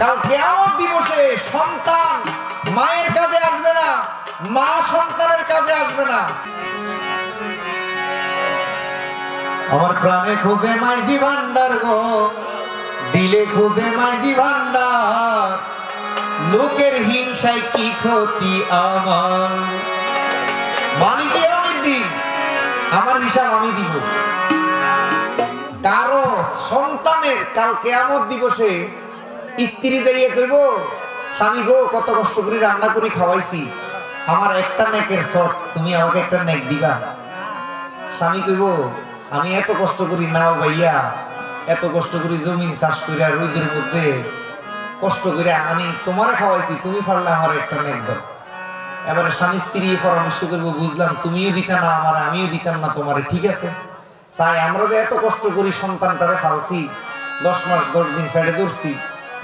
কাল কিয়ামত দিবসে সন্তান মায়ের কাজে আসবে না, মা সন্তানের কাজে আসবে না। আমার প্রাণে খোঁজে মাইজি ভান্ডার গো, দিলে খোঁজে মাইজি ভান্ডার, লোকের হিংসায় কি ক্ষতি আমার। মালিকে আমি দিন, আমার হিসাব আমি দিব। কারো সন্তানের কাল কিয়ামত দিবসে স্ত্রী যাইয়ে কইব, স্বামী গো কত কষ্ট করে রান্না করে খাওয়াইছি, আমার একটা নেকের শট, তুমি আমাকে একটা নেক দিবা। স্বামী কইব, আমি এত কষ্ট করি নাও ভাইয়া, এত কষ্ট করি জমিন চাষ করে রোদের মধ্যে কষ্ট করে আমি তোমারে খাওয়াইছি, তুমি পারলে আমার একটা নেক দাও। এবারে স্বামী স্ত্রী পরামর্শ করবো, বুঝলাম তুমিও দিতা না আমার, আমিও দিতাম না তোমারে, ঠিক আছে চাই আমরা যে এত কষ্ট করি সন্তানটারে ফালছি, 10 মাস 10 দিন ফেড়ে ধরছি,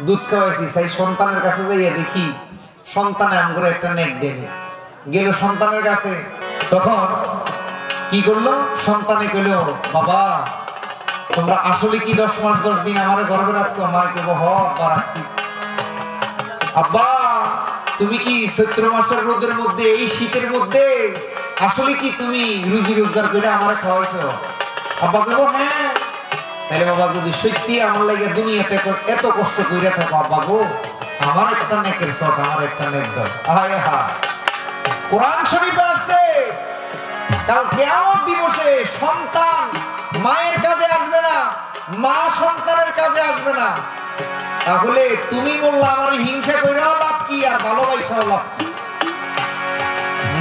দুধ খাওয়াইছি, চাই সন্তানের কাছে যাইয়া দেখি সন্তানে আমগরে একটা নেক দেনে। গেল সন্তানের কাছে, তখন কি করলো সন্তানে কইল, বাবা তোমরা আসলে কি 10 মাস 10 দিন আমার গর্ভে রাখছো? মা কইব, হ আব্বা রাখছি। আব্বা তুমি কি চৈত্র মাসের রোদের মধ্যে, এই শীতের মধ্যে আসলে কি তুমি রুজি রোজগার করে আমার খাওয়াইছো? আব্বা কইব, হ্যাঁ। তাহলে বাবা যদি সত্যি আমার লাগে দুনিয়াতে এত কষ্ট কইরা থাকো, আব্বা গো আমার একটা নেকের শট, আমার একটা নেক দাও। আয় হা, কোরআন শরীফে আছে কাল কিয়ামত দিবসে সন্তান মায়ের কাজে আসবে না, মা সন্তানের কাজে আসবে না। তাহলে তুমি বললা আমার হিংসা কইরাও লাভ কি আর ভালোবাসাও লাভ কি?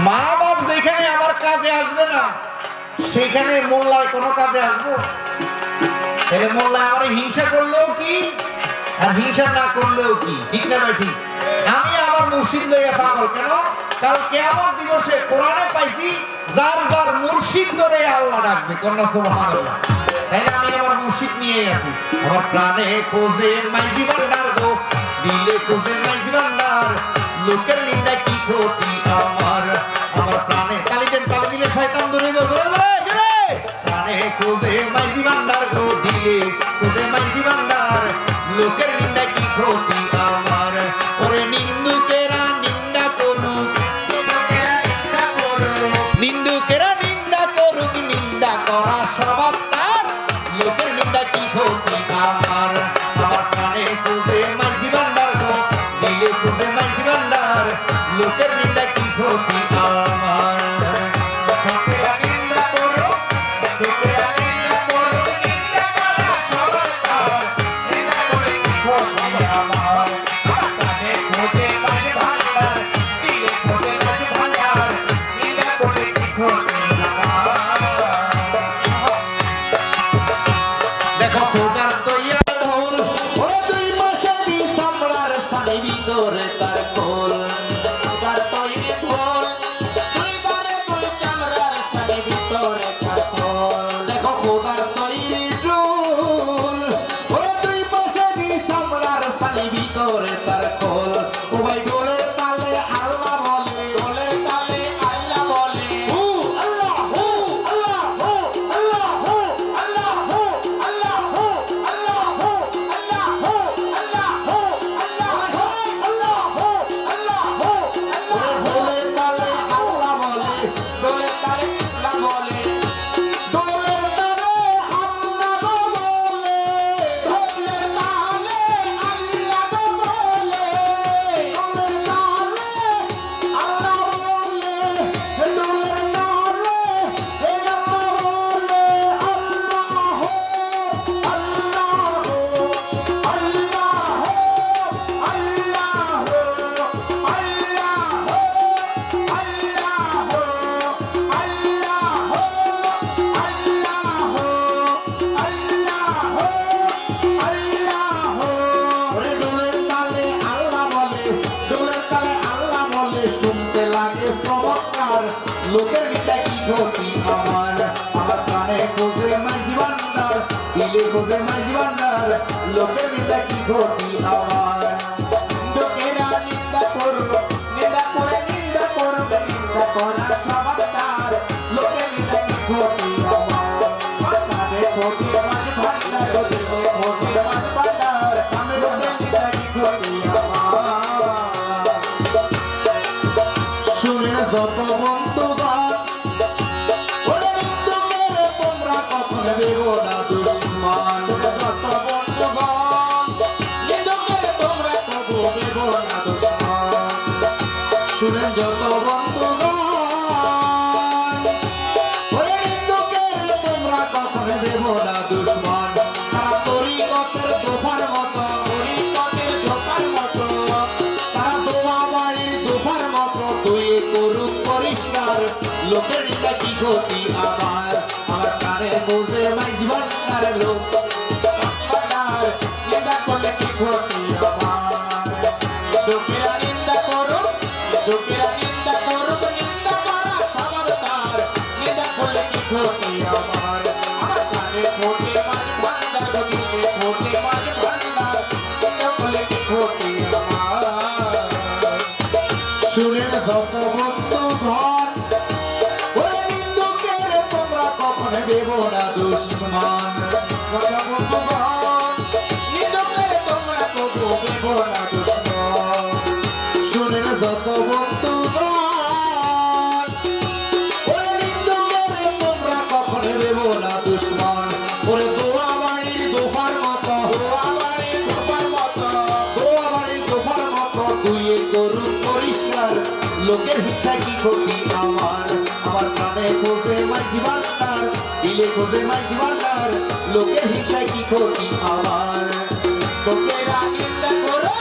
মা বাপ যেখানে আমার কাজে আসবে না, সেখানে মোল্লায় কোনো কাজে আসবো? তাহলে মোল্লায় আমার হিংসা করলেও কি আর হিংসা না করলেও কি, ঠিক না ভাই? ঠিক। আমি আমার মুর্শিদ লইয়া পাগল কেন? কাল কিয়ামত দিবসে কোরআনে পাইছি যার যার মুর্শিদ ধরে আল্লাহ ডাকবে, কন্যা সুবহানাল্লাহ। তাই আমি আমার মুর্শিদ নিয়ে আছি। আমার প্রাণে খোঁজে মাইজি ভান্ডার গো, দিলে খোঁজে মাইজি ভান্ডার, লোকের নিন্দা কি ক্ষতি আমার। আমার প্রাণে তালি দেন, তালি দিলে শয়তান ধরিব, প্রাণে খোঁজে মাইজি ভান্ডার গো, দিলে খোঁজে মাইজি ভান্ডার, লোকের নিন্দা কি ক্ষতি আমার। ওরে নিন্দুকেরা নিন্দা করুক, নিন্দুকেরা নিন্দা করুক, নিন্দা করা স্বভাব তার, লোকের নিন্দা কি ক্ষতি আমার। আমার প্রাণে খোঁজে মাইজি ভান্ডার গো, দিলে খোঁজে মাইজি ভান্ডার, লোকের নিন্দা কি ক্ষতি আমার। দেখো খোদার তৈয়া ঢোল, ওরে 2 মাসেরই চামড়ার সানি ভিতরে তার খোল, খোদার তৈরি ঢোল, 2 দারে 2 চামড়ার সানি ভিতরে তার খোল। দেখো খোদার তৈরি ঢোল, ওরে 2 মাসেরই চামড়ার সানি ভিতরে তার খোল। ও ভাই ঢোলের তালে আল্লাহ বলে, ঢোলের তালে আল্লাহ বলে, হু আল্লাহ হু আল্লাহ হু আল্লাহ হু আল্লাহ হু আল্লাহ হু আল্লাহ হু আল্লাহ হু আল্লাহ হু আল্লাহ হু আল্লাহ হু আল্লাহ হু আল্লাহ। ঢোলের তালে আল্লাহ বলে, ঢোলের তালে আল্লাহ বলে, ঢোলের তালে আল্লাহ বলে, ঢোলের তালে আল্লাহ বলে, ঢোলের তালে আল্লাহ বলে, ঢোলের তালে হে আল্লাহ বলে, আল্লাহ হো আল্লাহ হো আল্লাহ হো আল্লাহ হো আল্লাহ হো আল্লাহ হো আল্লাহ হো আল্লাহ হো আল্লাহ হো। ওরে ঢোলের তালে আল্লাহ বলে, ঢোলের তালে আল্লাহ বলে, শুনতে লাগে চমৎকার, লোকের নিন্দা কি ক্ষতি আমার। আমার প্রাণে খোঁজে মাইজি ভান্ডার, দিলে খোঁজে মাইজি ভান্ডার, লোকের নিন্দা কি ক্ষতি আমার। লোকেরা নিন্দা করবে, নিন্দা করে নিন্দা করবে, নিন্দা করা স্বভাব তার, লোকের নিন্দা কি ক্ষতি আমার। প্রাণে খোঁজে মাইজি ভান্ডার, দিলে খোঁজে মাইজি ভান্ডার, লোকের নিন্দা কি ক্ষতি আমার। শুনে যত বন্ধুগণ ওরে মৃত্যুকে তোমরা কখন দেব না দুশ্মন। যত বন্ধুগণ মৃত্যুকে তোমরা কখন দেব না দুশ্মন। শুনে যত বন্ধুগণ ওরে মৃত্যুকে তোমরা কখন দেব না দুশ্মন। তারা তরিকতের দোফার মতো, তরিকতের দোফার মতো, তারা দোয়া বাড়ির দোফার মতো তুই করুক পরিষ্কার। লোকের কি ক্ষতি আমার, আমার কানে বুঝে মাইজ ভান্ডার লোক ভান্ডার নিন্দা করলে কি ক্ষতি আমার। লোকেরা নিন্দা করুক, লোকেরা নিন্দা করুক, নিন্দা করা সবার তার, নিন্দা করলে কি ক্ষতি আমার। আমার কানে ফোটে মাঝ ভান্ডার, গতিতে ফোটে মাঝ ভান্ডার, নিন্দা করলে কি ক্ষতি আমার। শুনে যত বন্ধু ঘর ওরে নিন্দুকে তোমরা কখন দেব না দুশ্মন। যত বন্ধু ঘর নিন্দুকে তোমরা কখন দেব না দুশ্মন। শুনে যত বন্ধু ঘর ওরে নিন্দুকে তোমরা কখন দেব না দুশ্মন। ওরে দোয়া বাড়ির দোফার মতো, দোয়া বাড়ির দোফার মতো, দোয়া বাড়ির দোফার মতো তুই করু পরিষ্কার। লোকের হিংসা কি ক্ষতি আমার, আমার কানে খোঁজে মাঝি ভান্ডার, দিলে খোঁজে মাঝি ভান্ডার, লোকের হিংসা কি ক্ষতি আমার। লোকেরা নিন্দা করো,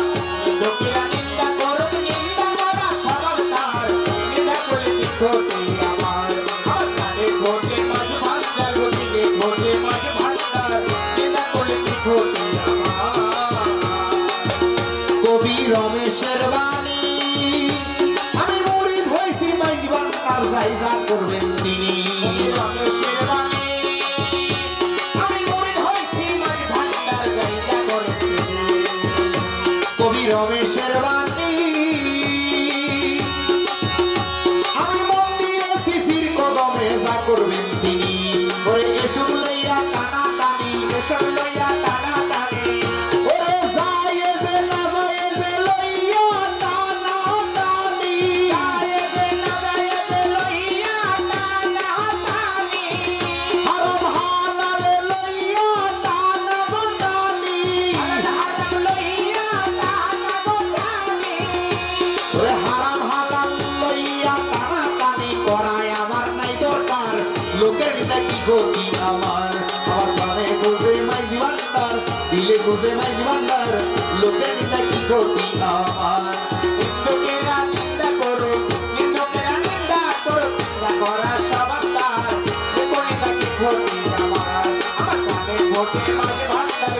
লোকেরা নিন্দা করো, নিন্দা করা সবার তার, নিন্দা করে কি ক্ষতি আমার। আমার কানে খোঁজে মাঝি ভান্ডার, দিলে খোঁজে মাঝি ভান্ডার, নিন্দা করে কি ক্ষতি আমার। কবি রমেশের বাণী আমি মুরিদ হইছি মাইজ ভান্ডার জায়গা করবেন তিনি। রমেশের বাণী আমি মুরিদ হইছি মাইজ ভান্ডার জায়গা করবেন তিনি। কবি রমেশের বাণী আমি মন্দিরে শিশির কদমে যা করবেন তিনি। ওরে এসব লইয়া টানা টানি, এসব লইয়া টানা টানি, ওরে যায় যে না যায় যে লইয়া টানা টানি, যায় যে না যায় যে লইয়া টানা টানি, হারাম হালালে লইয়া টানা টানি, হারাম লইয়া টানা টানি, ওরে হারাম হালাল লইয়া টানা টানি করায় আমার নাই দরকার। লোকের নিন্দা কি ক্ষতি আমার, আমার কানে বুঝে মাইজ ভান্ডার, দিলে বুঝে মাইজ ভান্ডার, লোকের নিন্দা কি ক্ষতি আমার। লোকেরা নিন্দা করো, লোকেরা নিন্দা করো, নিন্দা করা সবার তার, লোকের নিন্দা কি ক্ষতি আমার। আমার কানে বুঝে মাইজ ভান্ডার,